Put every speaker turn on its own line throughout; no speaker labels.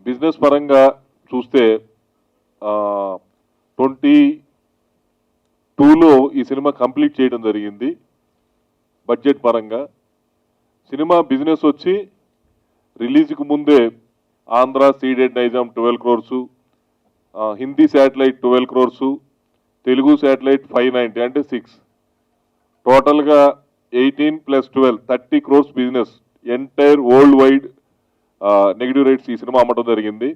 Business పరంగా చూస్తే 22లో ఈ సినిమా కంప్లీట్ చేయడం జరిగింది. బడ్జెట్ పరంగా సినిమా బిజినెస్ వచ్చి రిలీజ్కి ముందే Andhra Ceded Nizam 12 crores, Hindi satellite 12 crores, Telugu satellite 590 అంటే 6, టోటల్గా 18 + 12 30 crores business entire worldwide negative rights ఈ సినిమా అమ్మటం జరిగింది.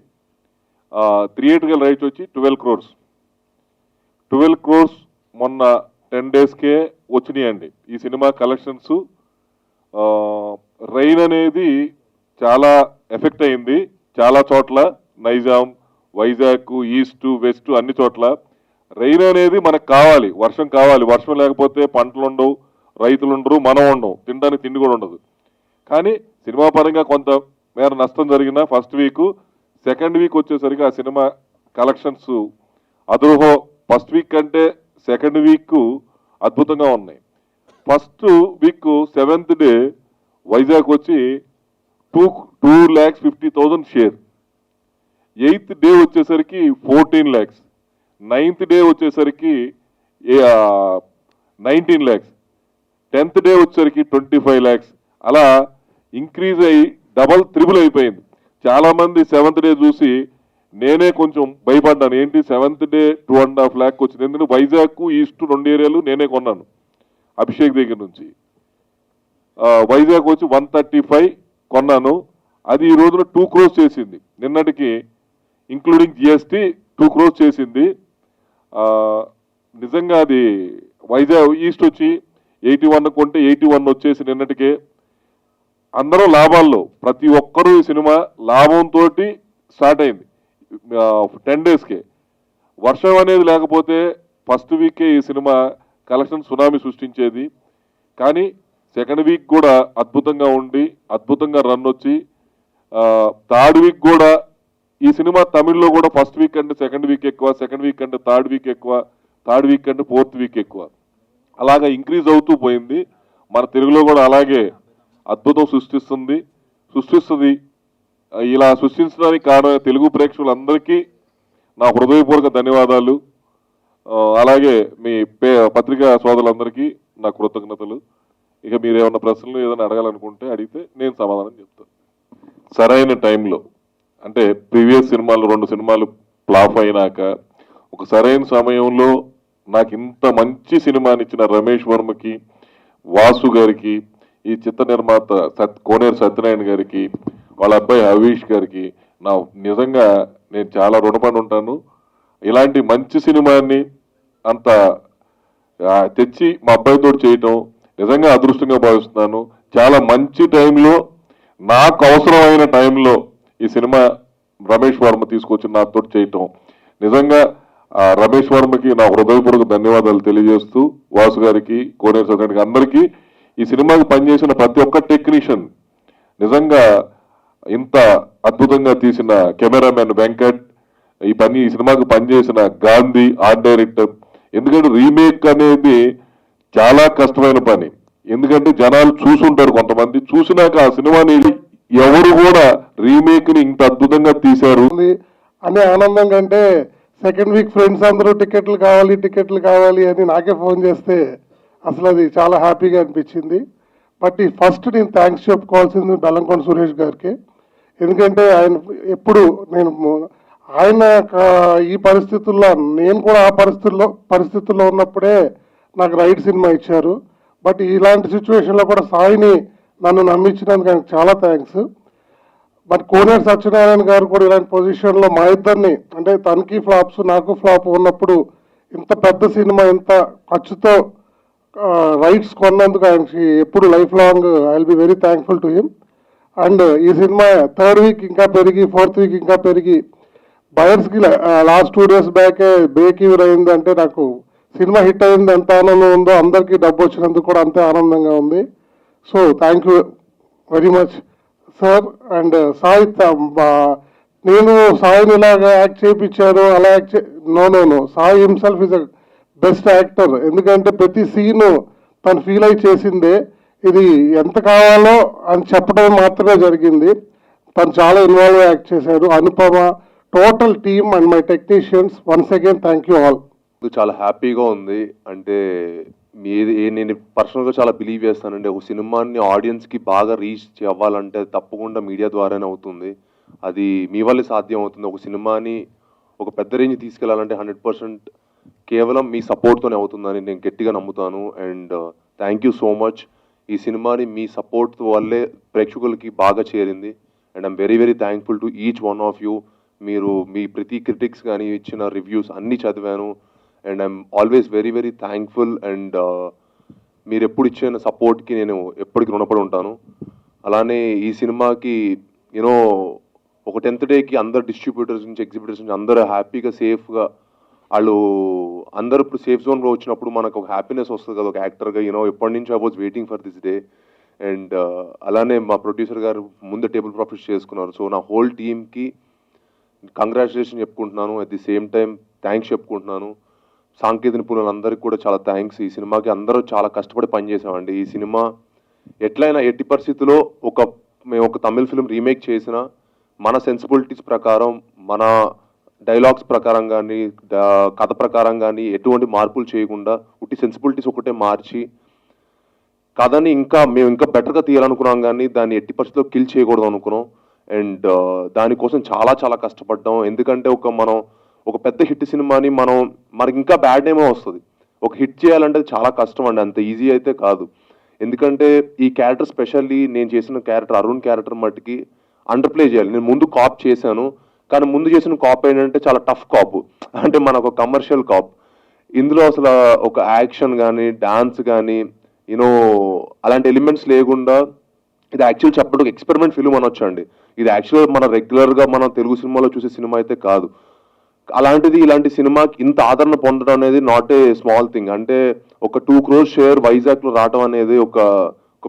థియేటర్కల్ రైట్స్ వచ్చి 12 crores. 12 crores మొన్న 10 daysకే వచ్చినాయండి ఈ సినిమా కలెక్షన్స్. రైన్ అనేది చాలా ఎఫెక్ట్ అయింది చాలా చోట్ల, నైజాం, వైజాగ్, ఈస్ట్, వెస్ట్ అన్ని చోట్ల. రైన్ అనేది మనకు కావాలి, వర్షం కావాలి. వర్షం లేకపోతే పంటలు ఉండవు, రైతులు ఉండరు, మనం ఉండవు, తినడానికి తిండి కూడా ఉండదు. కానీ సినిమా పరంగా కొంత మేర నష్టం జరిగిన ఫస్ట్ వీక్, సెకండ్ వీక్ వచ్చేసరికి ఆ సినిమా కలెక్షన్స్ అదృహో. ఫస్ట్ వీక్ కంటే సెకండ్ వీక్ అద్భుతంగా ఉన్నాయి. First week 7th day Vizag వచ్చి 2,50,000 షేర్. 8th డే వచ్చేసరికి 14 lakhs. 9th డే వచ్చేసరికి 19 lakhs. 10th డే వచ్చేసరికి 25 lakhs. అలా ఇంక్రీజ్ అయ్యి డబల్ త్రిబుల్ అయిపోయింది. చాలా మంది 7th డే చూసి నేనే కొంచెం భయపడ్డాను, ఏంటి 7th డే 2.5 lakh వచ్చింది. ఎందుకంటే వైజాగ్, ఈస్ట్ 2 ఏరియాలు నేనే కొన్నాను అభిషేక్ దగ్గర నుంచి. వైజాగ్ వచ్చి 135 కొన్నాను, అది ఈ రోజున 2 crores చేసింది. నిన్నటికి ఇంక్లూడింగ్ జిఎస్టీ 2 crores చేసింది. నిజంగా అది వైజాగ్ ఈస్ట్ వచ్చి 81 కొంటే 81 వచ్చేసి నిన్నటికే. అందరూ లాభాల్లో, ప్రతి ఒక్కరూ ఈ సినిమా లాభంతో స్టార్ట్ అయింది 10 daysకే. వర్షం అనేది లేకపోతే ఫస్ట్ వీకే ఈ సినిమా కలెక్షన్ సునామీ సృష్టించేది. కానీ సెకండ్ వీక్ కూడా అద్భుతంగా ఉండి అద్భుతంగా రన్ వచ్చి థర్డ్ వీక్ కూడా ఈ సినిమా తమిళ్లో కూడా ఫస్ట్ వీక్ అంటే సెకండ్ వీక్ ఎక్కువ, సెకండ్ వీక్ అంటే థర్డ్ వీక్ ఎక్కువ, థర్డ్ వీక్ అంటే ఫోర్త్ వీక్ ఎక్కువ, అలాగా ఇంక్రీజ్ అవుతూ పోయింది. మన తెలుగులో కూడా అలాగే అద్భుతం సృష్టిస్తుంది. ఇలా సృష్టించడానికి కారణం తెలుగు ప్రేక్షకులందరికీ నా హృదయపూర్వక ధన్యవాదాలు. అలాగే మీ పత్రికా సోదరులందరికీ నా కృతజ్ఞతలు. ఇక మీరు ఏమన్నా ప్రశ్నలు ఏదైనా అడగాలనుకుంటే అడిగితే నేను సమాధానం చెప్తాను. సరైన టైంలో అంటే ప్రీవియస్ సినిమాలు 2 సినిమాలు ఫ్లాప్ అయినాక ఒక సరైన సమయంలో నాకు ఇంత మంచి సినిమాని ఇచ్చిన రమేష్ వర్మకి, వాసు గారికి, ఈ చిత్ర నిర్మాత కోనేరు సత్యనారాయణ గారికి, వాళ్ళ అబ్బాయి హవీష్ గారికి నిజంగా నేను చాలా రుణపడి ఉంటాను. ఇలాంటి మంచి సినిమాని అంత తెచ్చి మా అబ్బాయితో చేయటం నిజంగా అదృష్టంగా భావిస్తున్నాను. చాలా మంచి టైంలో, నాకు అవసరమైన టైంలో ఈ సినిమా రమేష్ వర్మ తీసుకొచ్చి నాతో చేయటం నిజంగా రమేష్ వర్మకి నా హృదయపూర్వక ధన్యవాదాలు తెలియజేస్తూ, వాసు గారికి, కోనేరు సత్యనారాయణ అందరికీ, ఈ సినిమాకి పనిచేసిన ప్రతి ఒక్క టెక్నీషియన్, నిజంగా ఇంత అద్భుతంగా తీసిన కెమెరామెన్ వెంకట్, ఈ సినిమాకి పనిచేసిన గాంధీ ఆర్ట్ డైరెక్టర్. ఎందుకంటే రీమేక్ అనేది చాలా కష్టమైన పని. ఎందుకంటే జనాలు చూసుంటారు, కొంతమంది చూసినాక ఆ సినిమాని ఎవరు కూడా రీమేక్ ని ఇంత అద్భుతంగా తీశారు
అనే ఆనందం కంటే సెకండ్ వీక్ ఫ్రెండ్స్ అందరూ టికెట్లు కావాలి అని నాకే ఫోన్ చేస్తే అసలు అది చాలా హ్యాపీగా అనిపించింది. బట్ ఈ ఫస్ట్ నేను థ్యాంక్స్ చెప్పుకోవాల్సింది బెల్లంకొండ సురేష్ గారికి. ఎందుకంటే ఆయన ఎప్పుడు ఆయన ఈ పరిస్థితుల్లో, నేను కూడా ఆ పరిస్థితుల్లో ఉన్నప్పుడే నాకు రైట్ సినిమా ఇచ్చారు. బట్ ఇలాంటి సిచ్యువేషన్లో కూడా సాయిని నన్ను నమ్మించినందుకు ఆయనకు చాలా థ్యాంక్స్. బట్ కోనేరు సత్యనారాయణ గారు కూడా ఇలాంటి పొజిషన్లో మా ఇద్దరిని, అంటే తనకి ఫ్లాప్స్ నాకు ఫ్లాప్ ఉన్నప్పుడు ఇంత పెద్ద సినిమా ఇంత ఖర్చుతో రైట్స్ కొన్నందుకు ఆయనకి ఎప్పుడు life long I will be very thankful to him. And ఈ సినిమా థర్డ్ వీక్ ఇంకా పెరిగి, ఫోర్త్ వీక్ ఇంకా పెరిగి, బయర్స్కి లాస్ట్ 2 days బ్యాకే బ్రేక్ ఈవెన్ అయింది. అంటే నాకు సినిమా హిట్ అయింది ఎంత ఆనందం ఉందో, అందరికీ డబ్బు వచ్చినందుకు కూడా అంతే ఆనందంగా ఉంది. So thank you very much sir. And Sai, నేను సాయిని ఇలాగా యాక్ట్ చేయించాను అలా no Sai himself is a best actor. ఎందుకంటే ప్రతి సీను తను ఫీల్ అయి చేసిందే, ఇది ఎంత కావాలో అని చెప్పడం మాత్రమే జరిగింది. తను చాలా ఇన్వాల్వ్ యాక్ట్ చేశారు. Anupama, total team and my technicians, once again thank you all.
చాలా హ్యాపీగా ఉంది. అంటే నేను పర్సనల్గా చాలా బిలీవ్ చేస్తానండి, ఒక సినిమాని ఆడియన్స్కి బాగా రీచ్ అవ్వాలంటే తప్పకుండా మీడియా ద్వారానే అవుతుంది. అది మీ వల్లే సాధ్యం అవుతుంది. ఒక సినిమాని ఒక పెద్ద రేంజ్ తీసుకెళ్లాలంటే 100% కేవలం మీ సపోర్ట్తోనే అవుతుందని నేను గట్టిగా నమ్ముతాను. And thank you so much. ఈ సినిమాని మీ సపోర్ట్ వల్లే ప్రేక్షకులకి బాగా చేరింది. And I'm very very thankful to each one of you. మీరు మీ ప్రతి క్రిటిక్స్ కానీ ఇచ్చిన రివ్యూస్ అన్నీ చదివాను. And I'm always very very thankful. And మీరు ఎప్పుడు ఇచ్చిన సపోర్ట్కి నేను ఎప్పటికీ రుణపడి ఉంటాను. అలానే ఈ సినిమాకి యూనో ఒక 10th డేకి అందరు డిస్ట్రిబ్యూటర్స్ నుంచి, ఎగ్జిబిటర్స్ నుంచి అందరూ హ్యాపీగా సేఫ్గా వాళ్ళు అందరూ ఇప్పుడు సేఫ్ జోన్లో వచ్చినప్పుడు మనకు ఒక హ్యాపీనెస్ వస్తుంది కదా ఒక యాక్టర్గా. ఎప్పటి నుంచి I was waiting for this day. And అలానే మా ప్రొడ్యూసర్ గారు ముందు టేబుల్ ప్రాఫిట్స్ చేసుకున్నారు. సో నా హోల్ టీమ్కి కంగ్రాచులేషన్ చెప్పుకుంటున్నాను. At the same time thanks చెప్పుకుంటున్నాను. సాంకేతిక నిపుణులందరికీ కూడా చాలా థ్యాంక్స్. ఈ సినిమాకి అందరూ చాలా కష్టపడి పనిచేసామండి. ఈ సినిమా ఎట్లయినా ఎట్టి పరిస్థితుల్లో మేము ఒక తమిళ్ ఫిల్మ్ రీమేక్ చేసిన మన సెన్సిబిలిటీస్ ప్రకారం, మన డైలాగ్స్ ప్రకారం కానీ, కథ ప్రకారం కానీ ఎటువంటి మార్పులు చేయకుండా ఉట్టి సెన్సిబిలిటీస్ ఒకటే మార్చి కథని మేము ఇంకా బెటర్గా తీయాలనుకున్నాం, కానీ దాన్ని ఎట్టి పరిస్థితుల్లో కిల్ చేయకూడదు అనుకున్నాం. అండ్ దానికోసం చాలా చాలా కష్టపడ్డాం. ఎందుకంటే మనం ఒక పెద్ద హిట్ సినిమాని మనకి ఇంకా బ్యాడ్ నేమే వస్తుంది. ఒక హిట్ చేయాలంటే చాలా కష్టం అండి, అంత ఈజీ అయితే కాదు. ఎందుకంటే ఈ క్యారెక్టర్, స్పెషల్లీ నేను చేసిన క్యారెక్టర్ అరుణ్ క్యారెక్టర్ మట్టుకి అండర్ ప్లే చేయాలి. నేను ముందు కాప్ చేశాను, కానీ ముందు చేసిన కాప్ ఏంటంటే చాలా టఫ్ కాప్, అంటే మనకు కమర్షియల్ కాప్. ఇందులో అసలు ఒక యాక్షన్ కానీ, డాన్స్ కానీ అలాంటి ఎలిమెంట్స్ లేకుండా ఇది యాక్చువల్ చెప్పడం ఎక్స్పెరిమెంట్ ఫిల్మ్ అనొచ్చు అండి. ఇది యాక్చువల్గా మన రెగ్యులర్గా మనం తెలుగు సినిమాలో చూసే సినిమా అయితే కాదు. అలాంటిది ఇలాంటి సినిమాకి ఇంత ఆదరణ పొందడం అనేది నాట్ ఏ స్మాల్ థింగ్. అంటే ఒక 2 crore షేర్ వైజాగ్లో రావడం అనేది ఒక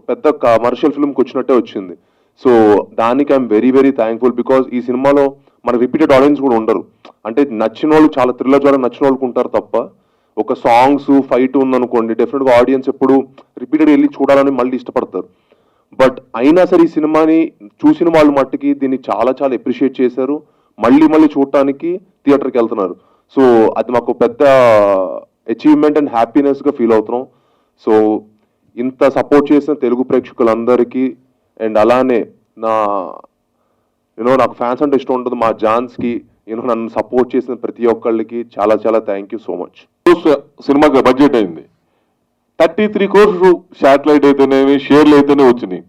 పెద్ద కమర్షియల్ ఫిల్మ్కి వచ్చినట్టే వచ్చింది. సో దానికి I'm very very thankful. Because ఈ సినిమాలో మన రిపీటెడ్ ఆడియన్స్ కూడా ఉండరు. అంటే నచ్చిన వాళ్ళు, చాలా థ్రిల్లర్ ద్వారా నచ్చిన వాళ్ళకి ఉంటారు తప్ప, ఒక సాంగ్స్ ఫైట్ ఉందనుకోండి డెఫినెట్గా ఆడియన్స్ ఎప్పుడు రిపీటెడ్ వెళ్ళి చూడాలని మళ్ళీ ఇష్టపడతారు. బట్ అయినా సరే ఈ సినిమాని చూసిన వాళ్ళు మట్టుకి దీన్ని చాలా చాలా అప్రిషియేట్ చేశారు. మళ్ళీ చూడటానికి థియేటర్కి వెళ్తున్నారు. సో అది మాకు పెద్ద అచీవ్మెంట్ అండ్ హ్యాపీనెస్గా ఫీల్ అవుతున్నాం. సో ఇంత సపోర్ట్ చేసిన తెలుగు ప్రేక్షకులందరికీ, అండ్ అలానే నాకు ఫ్యాన్స్ అంటే ఇష్టం ఉంటుంది, మా జాన్స్కి, నన్ను సపోర్ట్ చేసిన ప్రతి ఒక్కళ్ళకి చాలా చాలా థ్యాంక్ యూ సో మచ్.
సినిమాకి బడ్జెట్ అయింది 33 crores. శాటిలైట్ అయితేనేమి, షేర్లు అయితేనే వచ్చినాయి.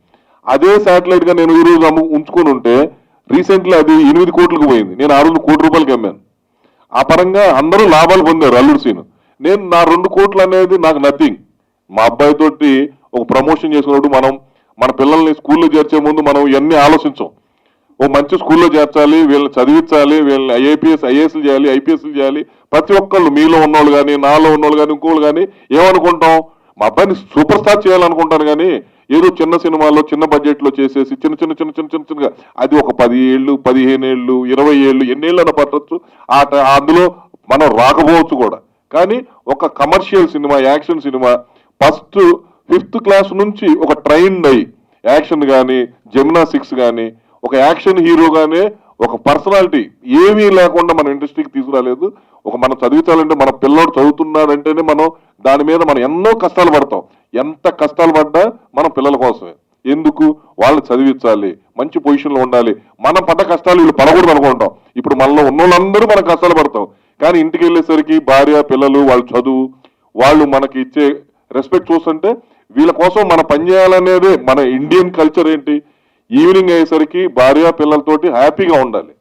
అదే శాటిలైట్ గా నేను ఈ రోజు ఉంచుకొని ఉంటే రీసెంట్లీ అది 8 కోట్లకు పోయింది. నేను 600 కోట్ల రూపాయలకి అమ్మాను. ఆ పరంగా అందరూ లాభాలు పొందారు. అల్లుడు సీన్, నేను నా 2 కోట్లు అనేది నాకు నథింగ్. మా అబ్బాయితోటి ఒక ప్రమోషన్ చేసుకున్నప్పుడు మన పిల్లల్ని స్కూల్లో చేర్చే ముందు మనం ఇవన్నీ ఆలోచించాం. ఓ మంచి స్కూల్లో చేర్చాలి, వీళ్ళని చదివించాలి, వీళ్ళని ఐఏఎస్లు చేయాలి, ఐపీఎస్లు చేయాలి. ప్రతి ఒక్కళ్ళు, మీలో ఉన్నోళ్ళు కానీ, నాలో ఉన్నోళ్ళు కానీ, ఇంకోళ్ళు కానీ ఏమనుకుంటాం, మా అబ్బాయిని సూపర్ స్టార్ చేయాలనుకుంటాను. కానీ ఏదో చిన్న సినిమాలో చిన్న బడ్జెట్లో చేసేసి చిన్నగా అది ఒక 10 ఏళ్ళు, 15 ఏళ్ళు, 20 ఏళ్ళు, ఎన్నేళ్ళైనా పట్టచ్చు. అందులో మనం రాకపోవచ్చు కూడా. కానీ ఒక commercial cinema, action cinema first 5th class నుంచి ఒక ట్రైన్డ్ అయ్యి యాక్షన్ కానీ, జిమ్నాస్టిక్స్ కానీ, ఒక యాక్షన్ హీరోగానే ఒక పర్సనాలిటీ ఏమీ లేకుండా మన ఇండస్ట్రీకి తీసుకురాలేదు. మనం చదివించాలంటే, మన పిల్లోడు చదువుతున్నాడంటేనే దాని మీద మనం ఎన్నో కష్టాలు పడతాం. ఎంత కష్టాలు పడ్డా మన పిల్లల కోసమే. ఎందుకు? వాళ్ళు చదివించాలి, మంచి పొజిషన్లో ఉండాలి. మనం పడ్డ కష్టాలు వీళ్ళు పడకూడదు అనుకుంటాం. ఇప్పుడు మనలో ఉన్నోళ్ళందరూ మనం కష్టాలు పడతాం. కానీ ఇంటికి వెళ్ళేసరికి భార్య, పిల్లలు, వాళ్ళ చదువు, వాళ్ళు మనకి ఇచ్చే రెస్పెక్ట్ చూస్తుంటే వీళ్ళ కోసం మనం పనిచేయాలనేదే మన ఇండియన్ కల్చర్. ఏంటి, ఈవినింగ్ అయ్యేసరికి భార్య పిల్లలతోటి హ్యాపీగా ఉండాలి.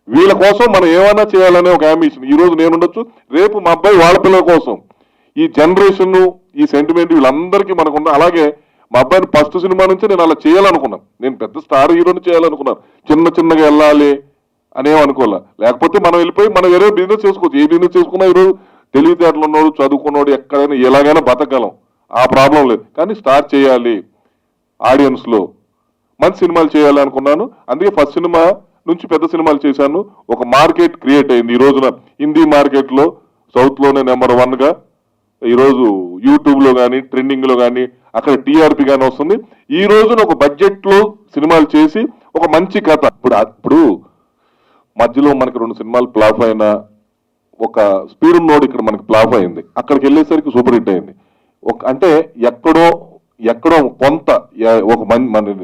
వీళ్ళ కోసం మనం ఏమైనా చేయాలనే ఒక అంబిషన్. ఈ రోజు నేను ఉండొచ్చు, రేపు మా అబ్బాయి వాళ్ళ పిల్లల కోసం. ఈ జనరేషన్, ఈ సెంటిమెంట్ వీళ్ళందరికీ మనకున్న. అలాగే మా అబ్బాయిని ఫస్ట్ సినిమా నుంచి నేను అలా చేయాలనుకున్నాను. నేను పెద్ద స్టార్ హీరోని చేయాలనుకున్నాను. చిన్నగా వెళ్ళాలి అనేమనుకోలే. లేకపోతే మనం వెళ్ళిపోయి మనం వేరే బిజినెస్ చేసుకోవచ్చు. ఏ బిజినెస్ చేసుకున్నా ఈరోజు తెలివితేటలు ఉన్నాడు, చదువుకున్నాడు, ఎక్కడైనా ఎలాగైనా బతకగలం. ఆ ప్రాబ్లం లేదు. కానీ స్టార్ట్ చేయాలి, ఆడియన్స్లో మంచి సినిమాలు చేయాలి అనుకున్నాను. అందుకే ఫస్ట్ సినిమా నుంచి పెద్ద సినిమాలు చేశాను. ఒక మార్కెట్ క్రియేట్ అయింది. ఈ రోజున హిందీ మార్కెట్లో సౌత్లోనే నెంబర్ 1గా ఈరోజు యూట్యూబ్లో కానీ, ట్రెండింగ్లో కానీ, అక్కడ టీఆర్పీ కానీ వస్తుంది. ఈ రోజున ఒక బడ్జెట్లో సినిమాలు చేసి ఒక మంచి కథ. ఇప్పుడు మధ్యలో మనకి 2 సినిమాలు ఫ్లాప్ అయినా ఒక స్పీడ్ ఉన్నోడు ఇక్కడ మనకి ఫ్లాప్ అయింది, అక్కడికి వెళ్ళేసరికి సూపర్ హిట్ అయింది. అంటే ఎక్కడో కొంత ఒక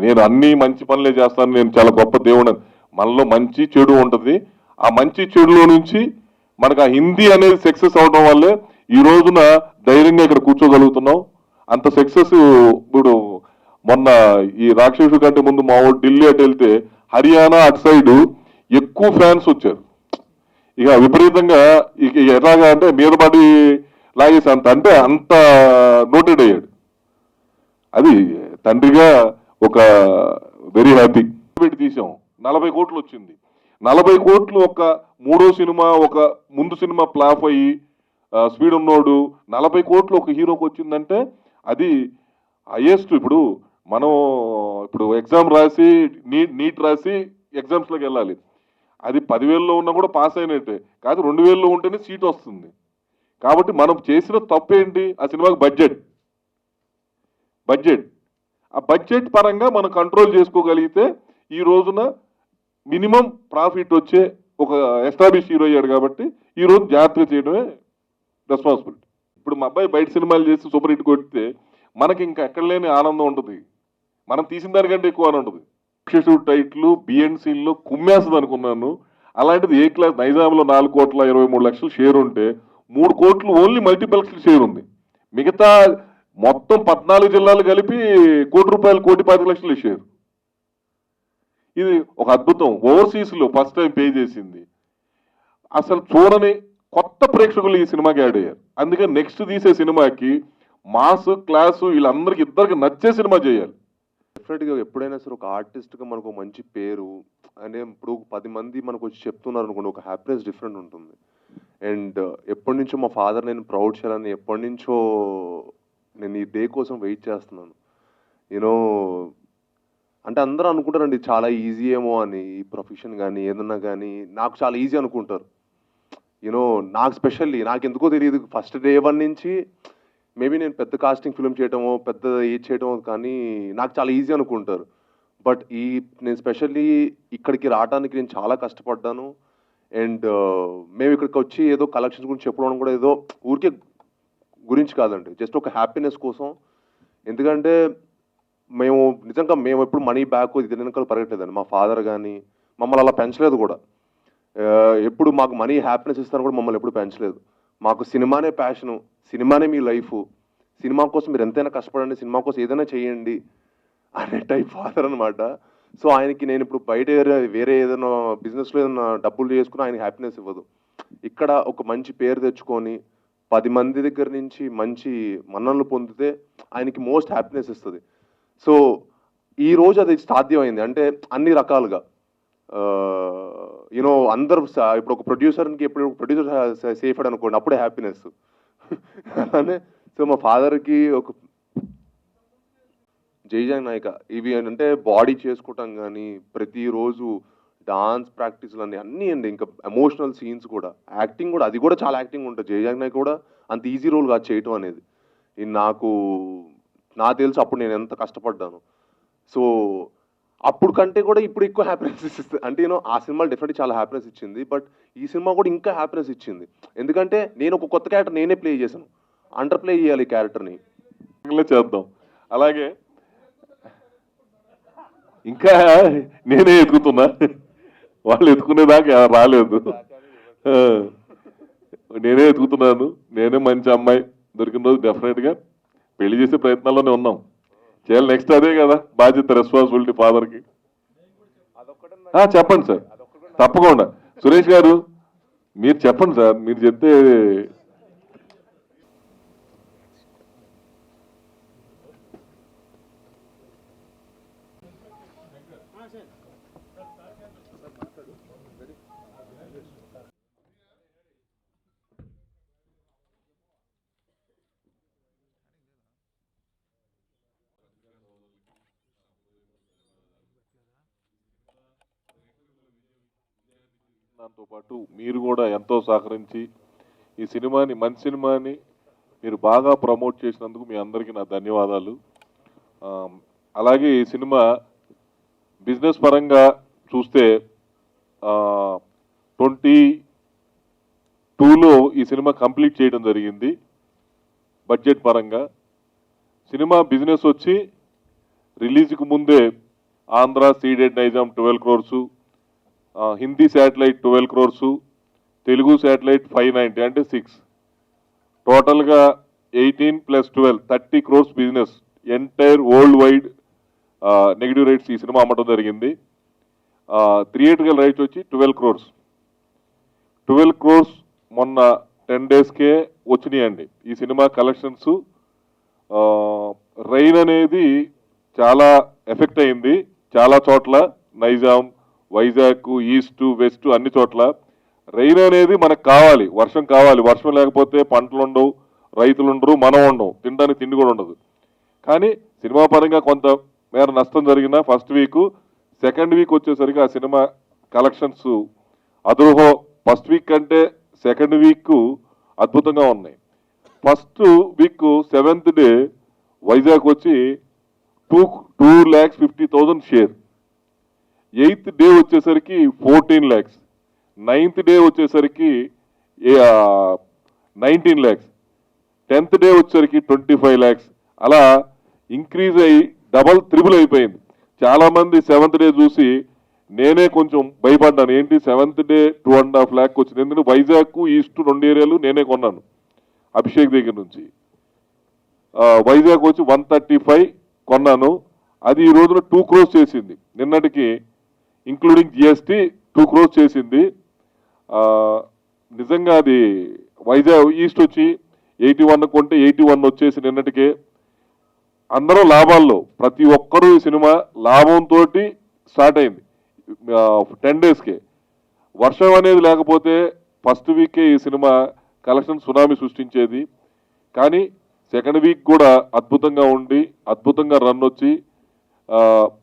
నేను అన్ని మంచి పనులే చేస్తాను, నేను చాలా గొప్ప దేవుడు, మనలో మంచి చెడు ఉంటుంది. ఆ మంచి చెడులో నుంచి మనకు ఆ హిందీ అనేది సక్సెస్ అవడం వల్లే ఈ రోజున ధైర్యంగా ఇక్కడ కూర్చోగలుగుతున్నాం. అంత సక్సెస్. ఇప్పుడు మొన్న ఈ రాక్షసుడు కంటే ముందు మా ఊరు ఢిల్లీ అటు వెళ్తే హర్యానా అటు సైడ్ ఎక్కువ ఫ్యాన్స్ వచ్చారు. ఇక విపరీతంగా ఇక ఎలాగా అంటే మీద పడి లాగేసి అంత నోటెడ్ అయ్యాడు. అది తండ్రిగా ఒక వెరీ హ్యాపీ. పెట్టి తీసాం, 40 కోట్లు వచ్చింది. 40 కోట్లు ఒక మూడో సినిమా, ఒక ముందు సినిమా ఫ్లాప్ అయ్యి స్పీడ్ ఉన్నోడు 40 కోట్లు ఒక హీరోకి వచ్చిందంటే అది హైయెస్ట్. ఇప్పుడు మనం ఎగ్జామ్ రాసి నీట్ రాసి ఎగ్జామ్స్లోకి వెళ్ళాలి, అది 10,000లో ఉన్నా కూడా పాస్ అయినట్టే కాదు, 2,000లో ఉంటేనే సీట్ వస్తుంది. కాబట్టి మనం చేసిన తప్పు ఏంటి? ఆ సినిమాకి బడ్జెట్. ఆ బడ్జెట్ పరంగా మనం కంట్రోల్ చేసుకోగలిగితే ఈ రోజున మినిమం ప్రాఫిట్ వచ్చే ఒక ఎస్టాబ్లిష్ హీరో అయ్యాడు. కాబట్టి ఈ రోజు జాగ్రత్తగా చేయడమే రెస్పాన్సిబిలిటీ. ఇప్పుడు మా అబ్బాయి బయట సినిమాలు చేసి సూపర్ హిట్ కొడితే మనకి ఇంకా ఎక్కడ లేని ఆనందం ఉంటుంది, మనం తీసిన దానికంటే ఎక్కువ ఆనందం ఉంటుంది. అక్షయశుడు టైట్లు బిఎన్సీల్లో కుమ్మేస్తుంది అనుకున్నాను. అలాంటిది ఏ క్లాస్ నైజాంలో 4,23,00,000 షేర్ ఉంటే 3 కోట్లు ఓన్లీ మల్టీప్లెక్స్ షేర్ ఉంది. మిగతా మొత్తం 14 జిల్లాలు కలిపి ₹1,00,00,000 1,25,00,000 షేర్. ఇది ఒక అద్భుతం. ఓవర్సీస్ లో ఫస్ట్ టైం పే చేసింది. అసలు చూడని కొత్త ప్రేక్షకులు ఈ సినిమాకి యాడ్ అయ్యారు. అందుకని నెక్స్ట్ తీసే సినిమాకి మాస్ క్లాసు వీళ్ళందరికీ ఇద్దరికి నచ్చే సినిమా చేయాలి.
డెఫినెట్గా ఎప్పుడైనా సరే ఒక ఆర్టిస్ట్గా మనకు ఒక మంచి పేరు అంటే ఇప్పుడు 10 మంది మనకు వచ్చి చెప్తున్నారు అనుకోండి, ఒక హ్యాపీనెస్ డిఫరెంట్ ఉంటుంది. అండ్ ఎప్పటి నుంచో మా ఫాదర్ నేను ప్రౌడ్ చేయాలని ఎప్పటి నుంచో నేను ఈ డే కోసం వెయిట్ చేస్తున్నాను. యూనో అంటే అందరూ అనుకుంటారండి చాలా ఈజీ ఏమో అని, ఈ ప్రొఫెషన్ కానీ ఏదన్నా కానీ నాకు చాలా ఈజీ అనుకుంటారు. యూనో నాకు స్పెషల్లీ నాకు ఎందుకో తెలియదు, ఫస్ట్ డే 1 నుంచి మేబీ నేను పెద్ద కాస్టింగ్ ఫిల్మ్ చేయటమో పెద్ద ఏది చేయటమో కానీ నాకు చాలా ఈజీ అనుకుంటారు. బట్ నేను స్పెషల్లీ ఇక్కడికి రావడానికి నేను చాలా కష్టపడ్డాను. అండ్ మేము ఇక్కడికి వచ్చి ఏదో కలెక్షన్స్ గురించి చెప్పడం కూడా ఏదో ఊరికే గురించి కాదండి, జస్ట్ ఒక హ్యాపీనెస్ కోసం. ఎందుకంటే మేము ఎప్పుడు మనీ బ్యాక్ ఇది వెనకాల పరిగెట్టలేదండి. మా ఫాదర్ కానీ మమ్మల్ని అలా పెంచలేదు కూడా. ఎప్పుడు మాకు మనీ హ్యాపీనెస్ ఇస్తాను కూడా మమ్మల్ని ఎప్పుడు పెంచలేదు. మాకు సినిమానే ప్యాషను, సినిమానే మీ లైఫ్, సినిమా కోసం మీరు ఎంతైనా కష్టపడండి, సినిమా కోసం ఏదైనా చేయండి అనే టైప్ ఫాదర్ అనమాట. సో ఆయనకి నేను ఇప్పుడు బయట వేరే ఏదైనా బిజినెస్లో ఏదైనా డబ్బులు చేసుకుని ఆయనకి హ్యాపీనెస్ ఇవ్వదు. ఇక్కడ ఒక మంచి పేరు తెచ్చుకొని 10 మంది దగ్గర నుంచి మంచి మన్ననలు పొందితే ఆయనకి మోస్ట్ హ్యాపీనెస్ ఇస్తుంది. సో ఈ రోజు అది సాధ్యమైంది అంటే అన్ని రకాలుగా. యూనో అందరూ ఇప్పుడు ఒక ప్రొడ్యూసర్కి ఎప్పుడు ప్రొడ్యూసర్ సేఫ్ అనుకోండి అప్పుడే హ్యాపీనెస్ అలానే. సో మా ఫాదర్కి ఒక జైజాంగ్ నాయక ఇవి అంటే బాడీ చేసుకోవటం కానీ ప్రతిరోజు డాన్స్ ప్రాక్టీస్లు అన్నీ అండి, ఇంకా ఎమోషనల్ సీన్స్ కూడా, యాక్టింగ్ కూడా, అది కూడా చాలా యాక్టింగ్ ఉంటుంది. జైజాంగ్ నాయక్ కూడా అంత ఈజీ రోల్ కాదు చేయటం అనేది. ఇది నాకు తెలుసు అప్పుడు నేను ఎంత కష్టపడ్డాను. సో అప్పుడు కంటే కూడా ఇప్పుడు ఎక్కువ హ్యాపీనెస్ ఇస్తుంది. అంటే ఆ సినిమా డెఫినెట్లీ చాలా హ్యాపీనెస్ ఇచ్చింది. బట్ ఈ సినిమా కూడా ఇంకా హ్యాపీనెస్ ఇచ్చింది. ఎందుకంటే నేను ఒక కొత్త క్యారెక్టర్ నేనే ప్లే చేశాను, అండర్ ప్లే చేయాలి ఈ క్యారెక్టర్ని
చేద్దాం. అలాగే ఇంకా నేనే ఎత్తుకుతున్నా, వాళ్ళు ఎత్తుకునేదాకా రాలేదు. నేనే ఎత్తుకుతున్నాను. నేనే మంచి అమ్మాయి దొరికిన రోజు డెఫినెట్గా పెళ్లి చేసే ప్రయత్నాల్లోనే ఉన్నాం. చేయాలి నెక్స్ట్ అదే కదా బాధ్యత, రెస్పాన్సిబిలిటీ ఫాదర్కి. చెప్పండి సార్, తప్పకుండా. సురేష్ గారు మీరు చెప్పండి సార్, మీరు చెప్తే. దాంతో పాటు మీరు కూడా ఎంతో సహకరించి ఈ సినిమాని, మంచి సినిమాని మీరు బాగా ప్రమోట్ చేసినందుకు మీ అందరికీ నా ధన్యవాదాలు. అలాగే ఈ సినిమా బిజినెస్ పరంగా చూస్తే 22లో ఈ సినిమా కంప్లీట్ చేయడం జరిగింది. బడ్జెట్ పరంగా సినిమా బిజినెస్ వచ్చి రిలీజ్కి ముందే Andhra Ceded Nizam 12 crores, Hindi satellite 12 crores, Telugu satellite 590 అంటే 6, టోటల్గా 18 + 12 30 crores business entire worldwide negative rights ఈ సినిమా అమ్మటం జరిగింది. థియేటర్కల్ రైట్స్ వచ్చి 12 crores. 12 crores మొన్న 10 daysకే వచ్చినాయండి ఈ సినిమా కలెక్షన్స్. రైన్ అనేది చాలా ఎఫెక్ట్ అయింది చాలా చోట్ల, నైజాం, వైజాగ్, ఈస్ట్, వెస్ట్ అన్ని చోట్ల. రైన్ అనేది మనకు కావాలి, వర్షం కావాలి. వర్షం లేకపోతే పంటలు ఉండవు, రైతులు ఉండరు, మనం ఉండవు, తినడానికి తిండి కూడా ఉండదు. కానీ సినిమా పరంగా కొంత మేర నష్టం జరిగిన ఫస్ట్ వీక్, సెకండ్ వీక్ వచ్చేసరికి ఆ సినిమా కలెక్షన్స్ అదురుహో. ఫస్ట్ వీక్ కంటే సెకండ్ వీక్ అద్భుతంగా ఉన్నాయి. First week 7th day Vizag వచ్చి 2,50,000 షేర్. 8th డే వచ్చేసరికి 14 lakhs. 9th డే వచ్చేసరికి 19 lakhs. 10th డే వచ్చేసరికి 25 lakhs. అలా ఇంక్రీజ్ అయ్యి డబల్ త్రిబుల్ అయిపోయింది. చాలా మంది 7th డే చూసి నేనే కొంచెం భయపడ్డాను, ఏంటి 7th డే 2.5 lakh వచ్చింది. ఎందుకంటే వైజాగ్, ఈస్ట్ 2 ఏరియాలు నేనే కొన్నాను అభిషేక్ దగ్గర నుంచి. వైజాగ్ వచ్చి 135 కొన్నాను, అది ఈ రోజున 2 crores చేసింది. నిన్నటికి ఇంక్లూడింగ్ జిఎస్టీ 2 crores చేసింది. నిజంగా అది వైజాగ్ ఈస్ట్ వచ్చి 81 కొంటే 81 వచ్చేసి నిన్నటికే అందరూ లాభాల్లో. ప్రతి ఒక్కరూ ఈ సినిమా లాభంతో స్టార్ట్ అయింది 10 daysకే. వర్షం అనేది లేకపోతే ఫస్ట్ వీకే ఈ సినిమా కలెక్షన్ సునామీ సృష్టించేది. కానీ సెకండ్ వీక్ కూడా అద్భుతంగా ఉండి అద్భుతంగా రన్ వచ్చి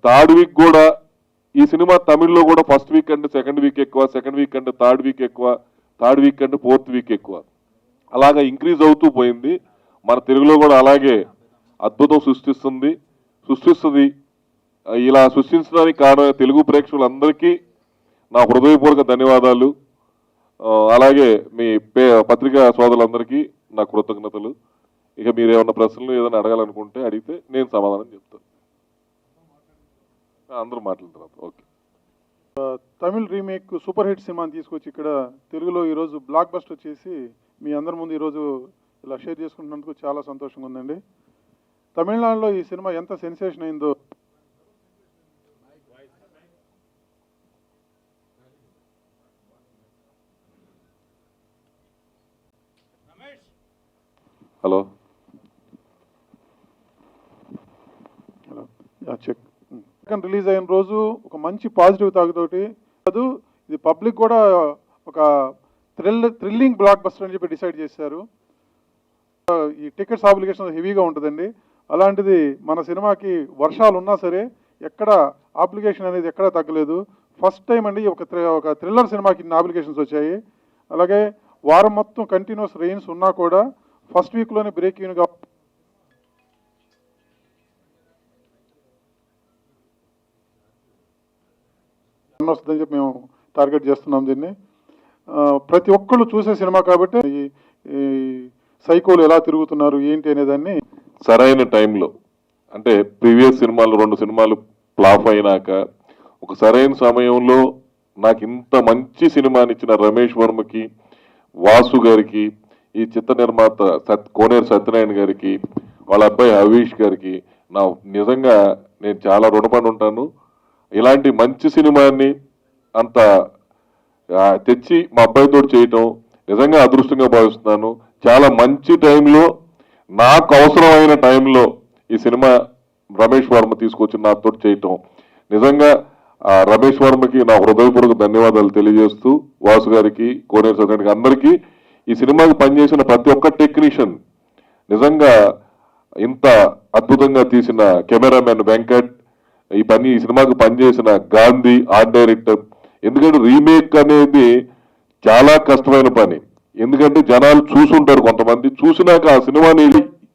థర్డ్ వీక్ కూడా ఈ సినిమా తమిళ్లో కూడా ఫస్ట్ వీక్ అంటే సెకండ్ వీక్ ఎక్కువ, సెకండ్ వీక్ అంటే థర్డ్ వీక్ ఎక్కువ, థర్డ్ వీక్ అంటే ఫోర్త్ వీక్ ఎక్కువ, అలాగా ఇంక్రీజ్ అవుతూ పోయింది. మన తెలుగులో కూడా అలాగే అద్భుతం సృష్టిస్తుంది. ఇలా సృష్టించడానికి కారణం తెలుగు ప్రేక్షకులందరికీ నా హృదయపూర్వక ధన్యవాదాలు. అలాగే మీ పత్రికా సోదరులందరికీ నా కృతజ్ఞతలు. ఇక మీరు ఏమన్నా ప్రశ్నలు ఏదైనా అడగాలనుకుంటే అడిగితే నేను సమాధానం చెప్తాను. అందరూ మాట్లాడిన తర్వాత okay.
Tamil remake super hit సినిమాని తీసుకొచ్చి ఇక్కడ తెలుగులో ఈరోజు బ్లాక్ బస్టర్ చేసి మీ అందరి ముందు ఈరోజు ఇలా షేర్ చేసుకుంటున్నందుకు చాలా సంతోషంగా ఉందండి. తమిళనాడులో ఈ సినిమా ఎంత సెన్సేషన్ అయిందో
హలో
చెక్ రిలీజ్ అయిన రోజు ఒక మంచి పాజిటివ్ తాగుతోటి కాదు, ఇది పబ్లిక్ కూడా ఒక థ్రిల్లింగ్ బ్లాక్ బస్టర్ అని చెప్పి డిసైడ్ చేశారు. ఈ టికెట్స్ అప్లికేషన్ హెవీగా ఉంటుందండి. అలాంటిది మన సినిమాకి వర్షాలు ఉన్నా సరే ఎక్కడ అప్లికేషన్ అనేది ఎక్కడా తగ్గలేదు. ఫస్ట్ టైం అండి ఒక థ్రిల్లర్ సినిమాకి ఇన్ని అప్లికేషన్స్ వచ్చాయి. అలాగే వారం మొత్తం కంటిన్యూస్ రెయిన్స్ ఉన్నా కూడా ఫస్ట్ వీక్లోనే బ్రేక్ ఈవెన్గా వస్తుందని చెప్పి మేము టార్గెట్ చేస్తున్నాం దీన్ని. ప్రతి ఒక్కళ్ళు చూసే సినిమా కాబట్టి ఈ సైకోలు ఎలా తిరుగుతున్నారు ఏంటి అనేదాన్ని
సరైన టైంలో, అంటే ప్రీవియస్ సినిమాలు 2 సినిమాలు ఫ్లాప్ అయినాక ఒక సరైన సమయంలో నాకు ఇంత మంచి సినిమాని ఇచ్చిన రమేష్ వర్మకి, వాసు గారికి, ఈ చిత్ర నిర్మాత కోనేరు సత్యనారాయణ గారికి, వాళ్ళ అబ్బాయి హవీష్ గారికి నా నిజంగా నేను చాలా రుణపడి ఉంటాను. ఇలాంటి మంచి సినిమాని అంత తెచ్చి మా అబ్బాయితో చేయటం నిజంగా అదృష్టంగా భావిస్తున్నాను. చాలా మంచి టైంలో, నాకు అవసరమైన టైంలో ఈ సినిమా రమేష్ వర్మ తీసుకొచ్చి నాతో చేయటం నిజంగా రమేష్ వర్మకి నా హృదయపూర్వక ధన్యవాదాలు తెలియజేస్తూ, వాసు గారికి, కోనేరు సత్యనారాయణ అందరికీ, ఈ సినిమాకి పనిచేసిన ప్రతి ఒక్క టెక్నీషియన్, నిజంగా ఇంత అద్భుతంగా తీసిన కెమెరామెన్ వెంకట్, ఈ సినిమాకి పనిచేసిన గాంధీ ఆర్ట్ డైరెక్టర్. ఎందుకంటే రీమేక్ అనేది చాలా కష్టమైన పని. ఎందుకంటే జనాలు చూసుంటారు, కొంతమంది చూసినాక ఆ సినిమాని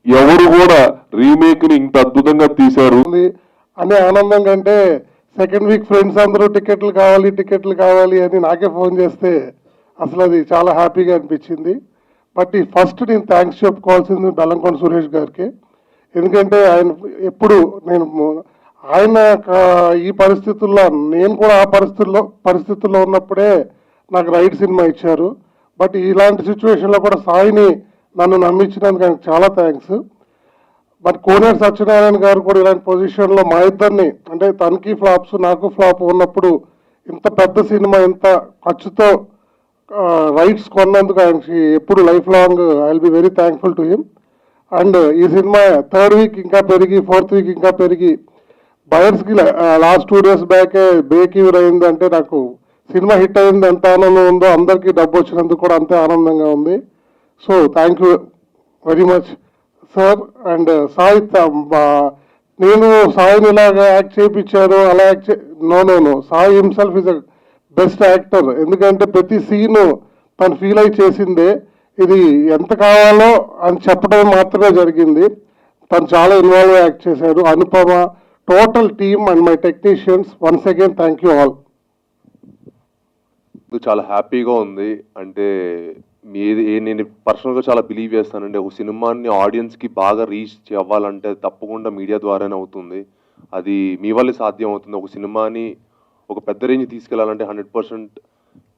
ఎవరు కూడా రీమేక్ ని ఇంత అద్భుతంగా తీశారు
అనే ఆనందం కంటే సెకండ్ వీక్ ఫ్రెండ్స్ అందరూ టికెట్లు కావాలి అని నాకే ఫోన్ చేస్తే అసలు అది చాలా హ్యాపీగా అనిపించింది. బట్ ఈ ఫస్ట్ నేను థ్యాంక్స్ చెప్పుకోవాల్సింది బెల్లంకొండ సురేష్ గారికి. ఎందుకంటే ఆయన ఎప్పుడు ఆయన ఈ పరిస్థితుల్లో నేను కూడా ఆ పరిస్థితుల్లో ఉన్నప్పుడే నాకు రైట్ సినిమా ఇచ్చారు. బట్ ఇలాంటి సిచ్యువేషన్లో కూడా సాయిని నన్ను నమ్మించినందుకు ఆయనకు చాలా థ్యాంక్స్. బట్ కోనేరు సత్యనారాయణ గారు కూడా ఇలాంటి పొజిషన్లో మా ఇద్దరిని, అంటే తనకి ఫ్లాప్స్ నాకు ఫ్లాప్ ఉన్నప్పుడు ఇంత పెద్ద సినిమా ఇంత ఖర్చుతో రైట్స్ కొన్నందుకు ఆయనకి ఎప్పుడు life long I will be very thankful to him. And ఈ సినిమా థర్డ్ వీక్ ఇంకా పెరిగి ఫోర్త్ వీక్ ఇంకా పెరిగి బయర్స్కి లాస్ట్ 2 days బ్యాకే బ్రేక్ ఈవెన్ అయిందంటే నాకు సినిమా హిట్ అయింది ఎంత ఆనందం ఉందో అందరికీ డబ్బు వచ్చినందుకు కూడా అంతే ఆనందంగా ఉంది. So thank you very much sir. And Sai నేను సాయిని ఇలాగా యాక్ట్ చేయించారు అలా no Sai himself is a best actor. ఎందుకంటే ప్రతి సీను తను ఫీల్ అయి చేసిందే, ఇది ఎంత కావాలో అని చెప్పడం మాత్రమే జరిగింది. తను చాలా ఇన్వాల్వ్ యాక్ట్ చేశారు. Anupama, total team and my technicians, once again thank you all.
చాలా హ్యాపీగా ఉంది. అంటే నేను పర్సనల్గా చాలా బిలీవ్ చేస్తానండి, ఒక సినిమాని ఆడియన్స్కి బాగా రీచ్ అవ్వాలంటే తప్పకుండా మీడియా ద్వారానే అవుతుంది. అది మీ వల్లే సాధ్యం అవుతుంది. ఒక సినిమాని ఒక పెద్ద రేంజ్ తీసుకెళ్లాలంటే 100%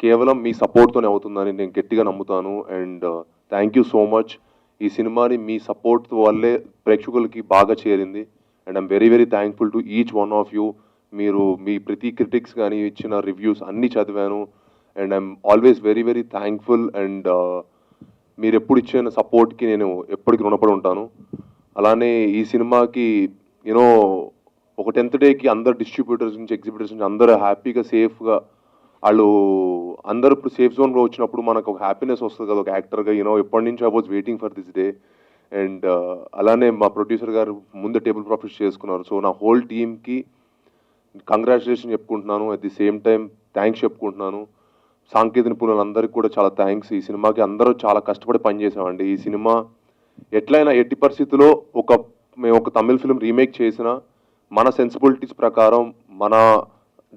కేవలం మీ సపోర్ట్తోనే అవుతుందని నేను గట్టిగా నమ్ముతాను. And thank you so much. ఈ సినిమాని మీ సపోర్ట్ వల్లే ప్రేక్షకులకి బాగా చేరింది. And I'm very very thankful to each one of you. మీరు మీ ప్రతి క్రిటిక్స్ కానీ ఇచ్చిన రివ్యూస్ అన్నీ చదివాను. And I'm always very very thankful. And మీరు ఎప్పుడు ఇచ్చిన సపోర్ట్కి నేను ఎప్పటికి రుణపడి ఉంటాను. అలానే ఈ సినిమాకి యూనో ఒక 10th డేకి అందరు డిస్ట్రిబ్యూటర్స్ నుంచి ఎగ్జిబిటర్స్ నుంచి అందరూ హ్యాపీగా సేఫ్గా వాళ్ళు అందరూ ఇప్పుడు సేఫ్ జోన్లో వచ్చినప్పుడు మనకు ఒక హ్యాపీనెస్ వస్తుంది కదా ఒక యాక్టర్గా. ఎప్పటి నుంచి I was waiting for this day. And అలానే మా ప్రొడ్యూసర్ గారు ముందు టేబుల్ ప్రాఫిట్స్ చేసుకున్నారు. సో నా హోల్ టీమ్కి కంగ్రాచులేషన్ చెప్పుకుంటున్నాను. At the same time thanks చెప్పుకుంటున్నాను. సాంకేతిక నిపుణులందరికీ కూడా చాలా థ్యాంక్స్. ఈ సినిమాకి అందరూ చాలా కష్టపడి పనిచేసామండి. ఈ సినిమా ఎట్లయినా ఎట్టి పరిస్థితుల్లో మేము ఒక తమిళ్ ఫిల్మ్ రీమేక్ చేసిన మన సెన్సిబిలిటీస్ ప్రకారం, మన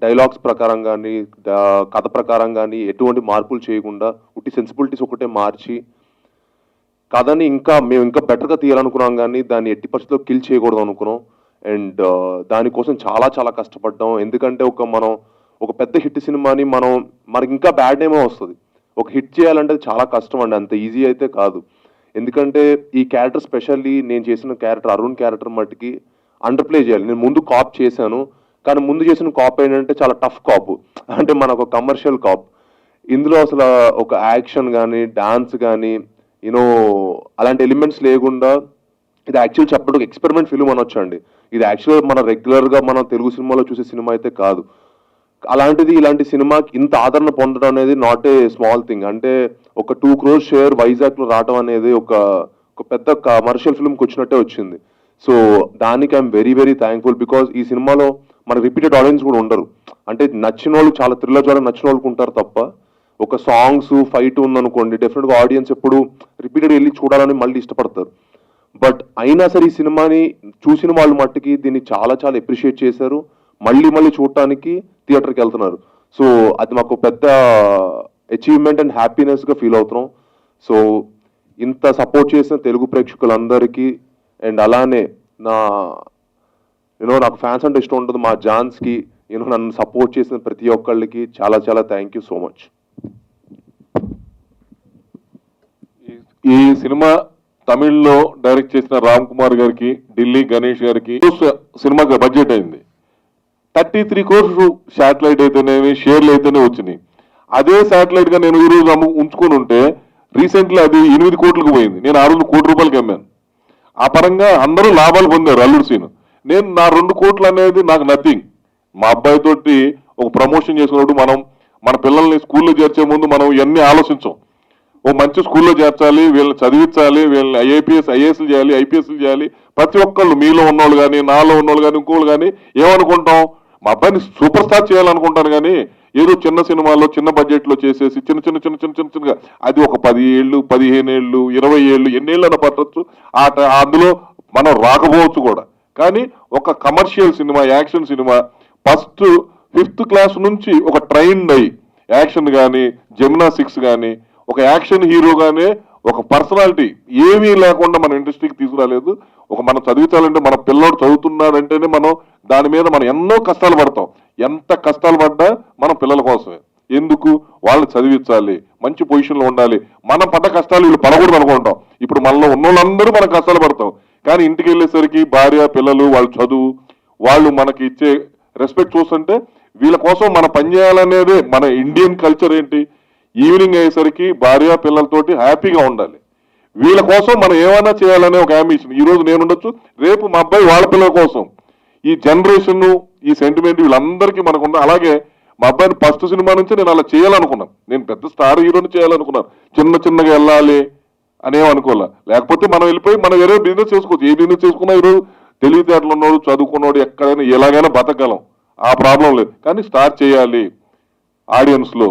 డైలాగ్స్ ప్రకారం కానీ కథ ప్రకారం కానీ ఎటువంటి మార్పులు చేయకుండా ఉట్టి సెన్సిబిలిటీస్ ఒకటే మార్చి కథని మేము ఇంకా బెటర్గా తీయాలనుకున్నాం కానీ దాన్ని ఎట్టి పరిస్థితుల్లో కిల్ చేయకూడదు అనుకున్నాం. అండ్ దానికోసం చాలా చాలా కష్టపడ్డాం. ఎందుకంటే మనం ఒక పెద్ద హిట్ సినిమాని మనకి ఇంకా బ్యాడ్ నేమే వస్తుంది. ఒక హిట్ చేయాలంటే చాలా కష్టం అండి, అంత ఈజీ అయితే కాదు. ఎందుకంటే ఈ క్యారెక్టర్ స్పెషల్లీ నేను చేసిన క్యారెక్టర్ అరుణ్ క్యారెక్టర్ మట్టుకి అండర్ ప్లే చేయాలి. నేను ముందు కాప్ చేశాను, కానీ ముందు చేసిన కాప్ ఏంటంటే చాలా టఫ్ కాప్, అంటే మనకు కమర్షియల్ కాప్. ఇందులో అసలు ఒక యాక్షన్ కానీ డాన్స్ కానీ అలాంటి ఎలిమెంట్స్ లేకుండా ఇది యాక్చువల్ చెప్పడం ఎక్స్పెరిమెంట్ ఫిల్మ్ అనొచ్చు అండి. ఇది యాక్చువల్గా మన రెగ్యులర్గా మన తెలుగు సినిమాలో చూసే సినిమా అయితే కాదు. అలాంటిది ఇలాంటి సినిమాకి ఇంత ఆదరణ పొందడం అనేది నాట్ ఏ స్మాల్ థింగ్. అంటే ఒక 2 crore షేర్ వైజాగ్లో రావడం అనేది ఒక పెద్ద కమర్షియల్ ఫిల్మ్కి వచ్చినట్టే వచ్చింది. సో దానికి I'm very very thankful. Because ఈ సినిమాలో మన రిపీటెడ్ ఆడియన్స్ కూడా ఉండరు. అంటే నచ్చిన వాళ్ళు చాలా థ్రిల్లర్ ద్వారా నచ్చిన వాళ్ళకి ఉంటారు తప్ప, ఒక సాంగ్స్ ఫైట్ ఉందనుకోండి డెఫినెట్గా ఆడియన్స్ ఎప్పుడు రిపీటెడ్ వెళ్ళి చూడాలని మళ్ళీ ఇష్టపడతారు. బట్ అయినా సరే ఈ సినిమాని చూసిన వాళ్ళు మట్టుకి దీన్ని చాలా చాలా అప్రిషియేట్ చేశారు. మళ్ళీ చూడటానికి థియేటర్కి వెళ్తున్నారు. సో అది మాకు పెద్ద అచీవ్మెంట్ అండ్ హ్యాపీనెస్గా ఫీల్ అవుతున్నాం. సో ఇంత సపోర్ట్ చేసిన తెలుగు ప్రేక్షకులందరికీ అండ్ అలానే నాకు ఫ్యాన్స్ అంటే ఇష్టం ఉంటుంది, మా జాన్స్కి నన్ను సపోర్ట్ చేసిన ప్రతి ఒక్కళ్ళకి చాలా చాలా థ్యాంక్ యూ సో మచ్.
ఈ సినిమా తమిళ్లో డైరెక్ట్ చేసిన రామ్ కుమార్ గారికి, ఢిల్లీ గణేష్ గారికి సినిమాకి బడ్జెట్ అయింది 33 crores. శాటిలైట్ అయితేనేవి షేర్లు అయితేనే వచ్చినాయి. అదే శాటిలైట్ గా నేను ఈ రోజు ఉంచుకొని ఉంటే రీసెంట్లీ అది 8 కోట్లకు పోయింది. నేను ఆ రోజు 1 కోటి రూపాయలకి అమ్మాను. ఆ పరంగా అందరూ లాభాలు పొందారు. అల్లుడు సీన్ నేను నా 2 కోట్లు అనేది నాకు నథింగ్. మా అబ్బాయితోటి ఒక ప్రమోషన్ చేసుకున్నప్పుడు మన పిల్లల్ని స్కూల్లో చేర్చే ముందు మనం ఇవన్నీ ఆలోచించాం. ఓ మంచి స్కూల్లో చేర్చాలి, వీళ్ళని చదివించాలి, వీళ్ళని ఐఏఎస్లు చేయాలి, ఐపీఎస్లు చేయాలి. ప్రతి ఒక్కళ్ళు మీలో ఉన్నోళ్ళు కానీ నాలో ఉన్నోళ్ళు కానీ ఇంకోళ్ళు కానీ ఏమనుకుంటాం, మా అబ్బాయిని సూపర్ స్టార్ చేయాలనుకుంటాను. కానీ ఏదో చిన్న సినిమాలో చిన్న బడ్జెట్లో చేసేసి చిన్నగా అది ఒక 10 ఏళ్ళు 15 ఏళ్ళు 20 ఏళ్ళు ఎన్నేళ్ళని పట్టచ్చు. అందులో మనం రాకపోవచ్చు కూడా. కానీ ఒక commercial cinema, action cinema first 5th class నుంచి ఒక ట్రైన్డ్ అయ్యి యాక్షన్ కానీ జిమ్నాస్టిక్స్ కానీ ఒక యాక్షన్ హీరోగానే ఒక పర్సనాలిటీ ఏమీ లేకుండా మన ఇండస్ట్రీకి తీసుకురాలేదు. మనం చదివించాలంటే మన పిల్లోడు చదువుతున్నాడంటేనే మనం దాని మీద మనం ఎన్నో కష్టాలు పడతాం. ఎంత కష్టాలు పడ్డా మనం పిల్లల కోసమే. ఎందుకు? వాళ్ళు చదివించాలి, మంచి పొజిషన్లో ఉండాలి. మనం పడ్డ కష్టాలు వీళ్ళు పడకూడదు అనుకుంటాం. ఇప్పుడు మనలో ఉన్న వాళ్ళందరూ మనం కష్టాలు పడతాం. కానీ ఇంటికి వెళ్ళేసరికి భార్య పిల్లలు వాళ్ళ చదువు వాళ్ళు మనకి ఇచ్చే రెస్పెక్ట్ చూస్తుంటే వీళ్ళ కోసం మనం పనిచేయాలనేదే మన ఇండియన్ కల్చర్. ఏంటి? ఈవినింగ్ అయ్యేసరికి భార్య పిల్లలతోటి హ్యాపీగా ఉండాలి. వీళ్ళ కోసం మనం ఏమైనా చేయాలనే ఒక అంబిషన్. ఈ రోజు నేను ఉండొచ్చు, రేపు మా అబ్బాయి వాళ్ళ పిల్లల కోసం. ఈ జనరేషన్ ఈ సెంటిమెంట్ వీళ్ళందరికీ మనకు అలాగే మా అబ్బాయిని ఫస్ట్ సినిమా నుంచి నేను అలా చేయాలనుకున్నాను. నేను పెద్ద స్టార్ హీరోని చేయాలనుకున్నాను. చిన్నగా వెళ్ళాలి అనేం అనుకోలే. లేకపోతే మనం వెళ్ళిపోయి మనం వేరే బిజినెస్ చేసుకోవచ్చు. ఏ బిజినెస్ చేసుకున్నా ఈరోజు తెలివితేటలు ఉన్నోడు చదువుకున్నోడు ఎక్కడైనా ఎలాగైనా బతకగలం. ఆ ప్రాబ్లం లేదు. కానీ స్టార్ట్ చేయాలి, ఆడియన్స్ లో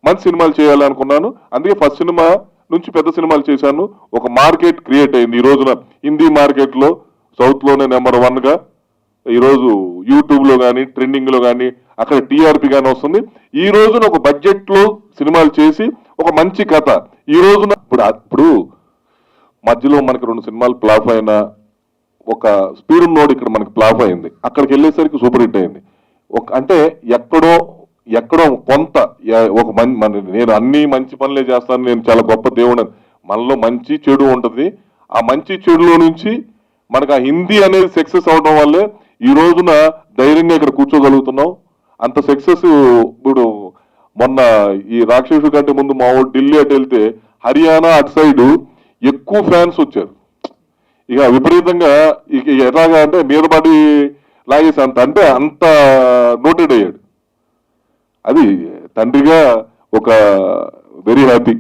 మంచి సినిమాలు చేయాలి అనుకున్నాను. అందుకే ఫస్ట్ సినిమా నుంచి పెద్ద సినిమాలు చేశాను. ఒక మార్కెట్ క్రియేట్ అయింది. ఈ రోజున హిందీ మార్కెట్ లో సౌత్ లోనే నెంబర్ 1 గా ఈరోజు యూట్యూబ్ లో కానీ ట్రెండింగ్ లో కానీ అక్కడ టీఆర్పీ గానీ వస్తుంది. ఈ రోజున ఒక బడ్జెట్ లో సినిమాలు చేసి ఒక మంచి కథ ఈ రోజున ఇప్పుడు మధ్యలో మనకి 2 సినిమాలు ఫ్లాప్ అయినా ఒక స్పీడ్ నోడ్ ఇక్కడ మనకి ఫ్లాప్ అయింది. అక్కడికి వెళ్ళేసరికి సూపర్ హిట్ అయింది. అంటే ఎక్కడో కొంత నేను అన్ని మంచి పనులే చేస్తాను, నేను చాలా గొప్ప దేవుడు. మనలో మంచి చెడు ఉంటుంది. ఆ మంచి చెడులో నుంచి మనకు ఆ హిందీ అనేది సక్సెస్ అవడం వల్లే ఈ రోజున ధైర్యంగా ఇక్కడ కూర్చోగలుగుతున్నాం. అంత సక్సెస్. ఇప్పుడు మొన్న ఈ రాక్షసుడు కంటే ముందు మా ఊరు ఢిల్లీ అటు వెళ్తే హర్యానా అటు సైడ్ ఎక్కువ ఫ్యాన్స్ వచ్చారు. ఇక విపరీతంగా ఇక ఎలాగా అంటే మీద పడి లాగేసి అంత నోటెడ్ అయ్యాడు. అది తండ్రిగా ఒక వెరీ హ్యాపీ.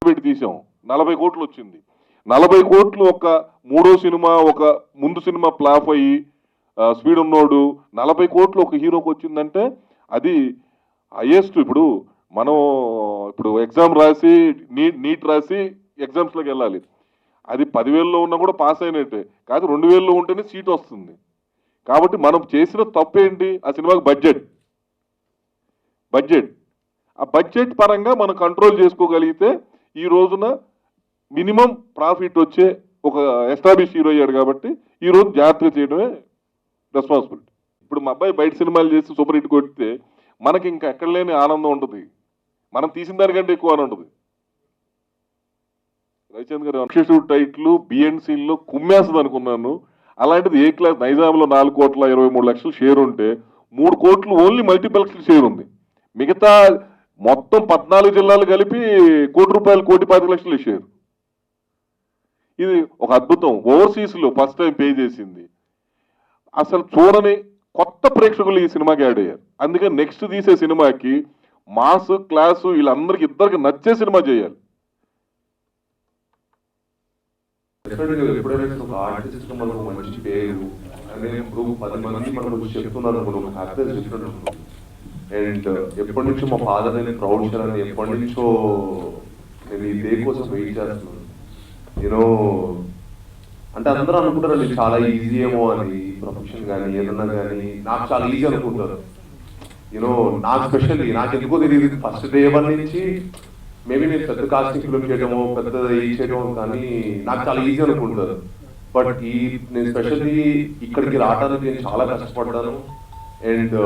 పెట్టి తీసాం, 40 కోట్లు వచ్చింది. 40 కోట్లు ఒక 3వ సినిమా, ఒక ముందు సినిమా ఫ్లాప్ అయ్యి స్పీడ్ ఉన్నోడు 40 కోట్లు ఒక హీరోకి వచ్చిందంటే అది హైయెస్ట్. ఇప్పుడు ఎగ్జామ్ రాసి నీట్ రాసి ఎగ్జామ్స్లోకి వెళ్ళాలి. అది 10,000లో ఉన్నా కూడా పాస్ అయినట్టే. కాదు 2,000లో ఉంటేనే సీట్ వస్తుంది. కాబట్టి మనం చేసిన తప్పు ఏంటి? ఆ సినిమాకి బడ్జెట్. ఆ బడ్జెట్ పరంగా మనం కంట్రోల్ చేసుకోగలిగితే ఈ రోజున మినిమం ప్రాఫిట్ వచ్చే ఒక ఎస్టాబ్లిష్ హీరో అయ్యాడు. కాబట్టి ఈ రోజు జాగ్రత్తగా చేయడమే రెస్పాన్సిబిలిటీ. ఇప్పుడు మా అబ్బాయి బయట సినిమాలు చేసి సూపర్ హిట్ కొడితే మనకి ఇంకా ఎక్కడ లేని ఆనందం ఉంటుంది. మనం తీసిన దానికంటే ఎక్కువ ఆనందం ఉంటుంది. రవిచంద్ర గారు అక్షయ్ టైట్లు బిఎన్సీల్లో కుమ్మేస్తుంది అనుకున్నాను. అలాంటిది ఏ క్లాస్ నైజాంలో 4,23,00,000 షేర్ ఉంటే 3 కోట్లు ఓన్లీ మల్టీప్లెక్స్ షేర్ ఉంది. మిగతా మొత్తం 14 జిల్లాలు కలిపి ₹1,00,00,000 1,25,00,000 షేర్. ఇది ఒక అద్భుతం. ఓవర్సీస్ లో ఫస్ట్ టైం పే చేసింది. అసలు చూడని కొత్త ప్రేక్షకులు ఈ సినిమాకి యాడ్ అయ్యారు. అందుకే నెక్స్ట్ తీసే సినిమాకి మాస్ క్లాసు వీళ్ళందరికి ఇద్దరికి నచ్చే సినిమా చేయాలి.
ఎప్పుడైనా ఒక ఆర్టిస్ట్ మనకు మంచి పేరు అంటే ఇప్పుడు 10 మంది మనకు చెప్తున్నారు అనుకో, హ్యాపీగా చెప్తున్నారు. అండ్ ఎప్పటి నుంచో మా ఫాదర్ నేను ప్రౌడ్ చేయాలని ఎప్పటి నుంచో నేను ఈ డే కోసం వెయిట్ చేస్తున్నాను. యూనో అంటే అందరూ అనుకుంటారు అది చాలా ఈజీ ఏమో అని, ప్రొఫెషన్ కానీ ఏదన్నా కానీ నాకు చాలా ఈజీ అనుకుంటారు. యూనో నాకు స్పెషల్లీ నాకు ఎందుకో తెలియదు, ఫస్ట్ డే 1 నుంచి మేబీ నేను పెద్ద కాస్టింగ్ ఫిల్మ్ చేయడమో పెద్ద చేయడమో కానీ నాకు చాలా ఈజీ అనుకుంటారు. బట్ నేను స్పెషల్లీ ఇక్కడికి రావడానికి నేను చాలా కష్టపడ్డాను. అండ్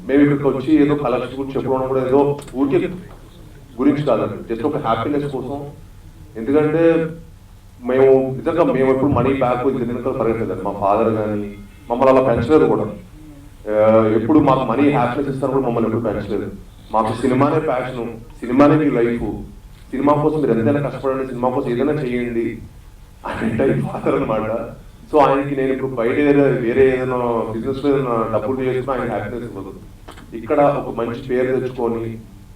మేము ఇక్కడికి వచ్చి ఏదో కలెక్షన్ గురించి చెప్పుకోవడం కూడా ఏదో ఊరికే గురించి కాదండి, జస్ట్ ఒక హ్యాపీనెస్ కోసం. ఎందుకంటే మేము నిజంగా మేము ఎప్పుడు మనీ బ్యాక్ వెనకాల పరిగెట్టలేదు. మా ఫాదర్ కానీ మమ్మల్ని అలా పెంచలేదు కూడా. ఎప్పుడు మాకు మనీ హ్యాపీనెస్ ఇస్తారు కూడా మమ్మల్ని ఎప్పుడు పెంచలేదు. మాకు సినిమానే ప్యాషన్, సినిమానే మీ లైఫ్, సినిమా కోసం మీరు ఎంతైనా కష్టపడండి, సినిమా కోసం ఏదైనా చేయండి అనే టైప్ ఫాదర్ అనమాట. సో ఆయనకి నేను ఇప్పుడు బయట వేరే ఏదైనా బిజినెస్ లో ఏదైనా డబ్బులు చేసుకుని ఆయన హ్యాపీనెస్ ఇవ్వదు. ఇక్కడ ఒక మంచి పేరు తెచ్చుకొని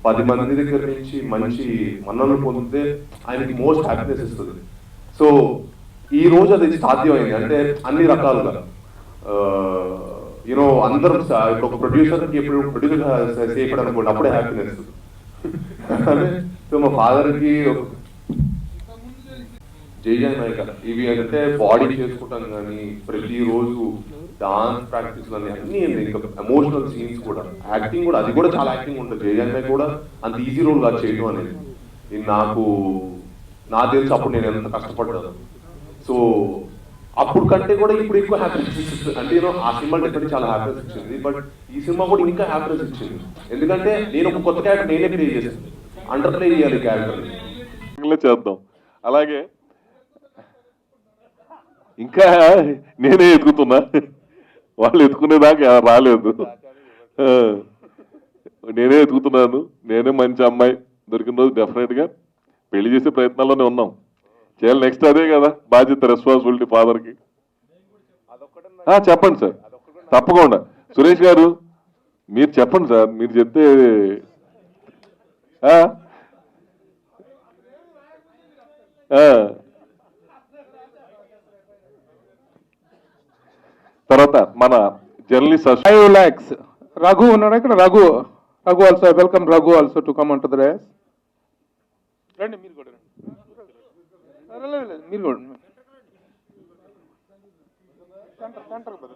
10 మంది దగ్గర నుంచి మంచి మన్నలు పొందితే ఆయనకి మోస్ట్ హ్యాపీనెస్ ఇస్తుంది. సో ఈ రోజు అది సాధ్యమైంది. అంటే అన్ని రకాలుగా యూనో అందరూ ఒక ప్రొడ్యూసర్కి ఎప్పుడు ప్రొడ్యూసర్ చేయడం అనుకోండి అప్పుడే హ్యాపీనెస్. సో మా ఫాదర్కి జై నాయక ఇవి అంటే బాడీ చేసుకుంటాను కానీ ప్రతిరోజు డాన్స్ ప్రాక్టీస్ అన్ని ఇంకా ఎమోషనల్ సీన్స్ కూడా, యాక్టింగ్ కూడా, అది కూడా చాలా యాక్టింగ్ ఉంటుంది. జయజాన్ కూడా అంత ఈజీ రోల్ కాదు చేయడం అనేది. ఇది నాకు తెలిసి అప్పుడు నేను ఎంత కష్టపడ్డాను. సో అప్పుడు కంటే కూడా ఇప్పుడు ఎక్కువ హ్యాపీనెస్ ఇస్తుంది. అంటే ఆ సినిమా డెఫినెట్లీ చాలా హ్యాపీనెస్ ఇచ్చింది, బట్ ఈ సినిమా కూడా ఇంకా హ్యాపీనెస్ ఇచ్చింది. ఎందుకంటే నేను ఒక కొత్త క్యారెక్టర్ నేనే ప్లే చేశాను, అండర్ ప్లే చేయాలి క్యారెక్టర్ని
చేద్దాం. అలాగే ఇంకా నేనే ఎతుకుతున్నా, వాళ్ళు ఎత్తుకునేదాకా రాలేదు. నేనే ఎతుకుతున్నాను. నేనే మంచి అమ్మాయి దొరికిన రోజు డెఫినెట్గా పెళ్లి చేసే ప్రయత్నాల్లోనే ఉన్నాం. చేయాలి, నెక్స్ట్ అదే కదా బాధ్యత, రెస్పాన్సిబిలిటీ ఫాదర్కి. చెప్పండి సార్, తప్పకుండా. సురేష్ గారు మీరు చెప్పండి సార్, మీరు చెప్తే తర్వాత మన జర్నలిస్ట్
5 lakhs. Raghu ఉన్నాడు ఇక్కడ. Raghu also, I welcome Raghu also to come onto the dais. రండి మీరు కూడా రండి. మీరు కూడా సెంటర్ కదా.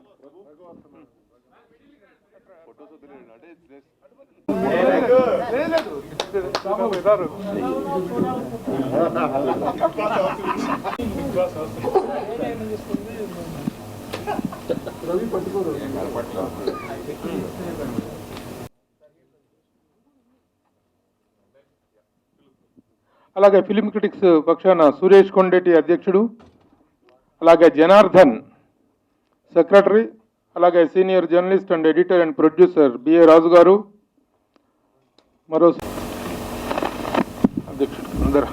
అలాగే ఫిలిం క్రిటిక్స్ పక్షాన సురేష్ కొండేటి అధ్యక్షుడు, అలాగే జనార్దన్ సెక్రటరీ, అలాగే senior journalist and editor and producer BA Raju garu, మరో అధ్యక్షుడు అందరూ